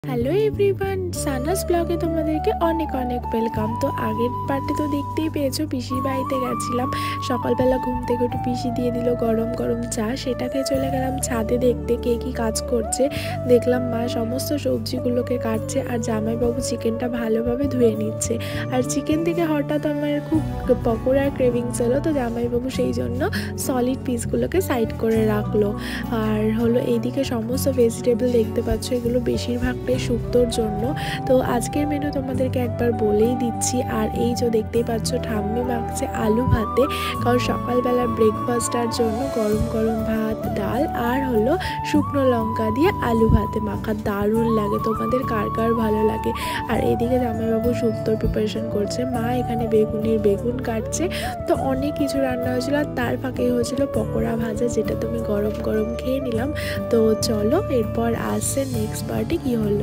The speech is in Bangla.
হ্যালো এভরিওয়ান, সানাস ব্লগে তোমাদেরকে অনেক অনেক ওয়েলকাম। তো আগের পার্টে তো দেখতেই পেয়েছো পিসির বাড়িতে গেছিলাম। সকালবেলা ঘুম থেকে একটু পিসি দিয়ে দিল গরম গরম চা, সেটাকে চলে গেলাম ছাদে দেখতে কে কী কাজ করছে। দেখলাম মা সমস্ত সবজিগুলোকে কাটছে আর জামাইবাবু চিকেনটা ভালোভাবে ধুয়ে নিচ্ছে। আর চিকেন থেকে হঠাৎ আমার খুব পকোড়ার ক্রেভিংস হলো, তো জামাইবাবু সেই জন্য সলিড পিসগুলোকে সাইড করে রাখলো। আর হলো এইদিকে সমস্ত ভেজিটেবল দেখতে পাচ্ছ, এগুলো বেশিরভাগটাই শুক্তোর জন্য। তো আজকের মেনু তোমাদেরকে একবার বলেই দিচ্ছি। আর এই যে দেখতেই পাচ্ছ ঠাম্মি মাখছে আলু ভাতে, কারণ সকালবেলা ব্রেকফাস্টার জন্য গরম গরম ভাত, ডাল আর হলো শুকনো লঙ্কা দিয়ে আলু ভাতে মাখা দারুণ লাগে। তোমাদের কার কার ভালো লাগে? আর এদিকে জামাইবাবু শুক্তোর প্রিপারেশন করছে, মা এখানে বেগুন কাটছে। তো অনেক কিছু রান্না হয়েছিল, আর তার ফাঁকে হয়েছিল পকোড়া ভাজা, যেটা তুমি গরম গরম খেয়ে নিলাম। তো চলো এরপর আসছে নেক্সট পার্টি কি হলো।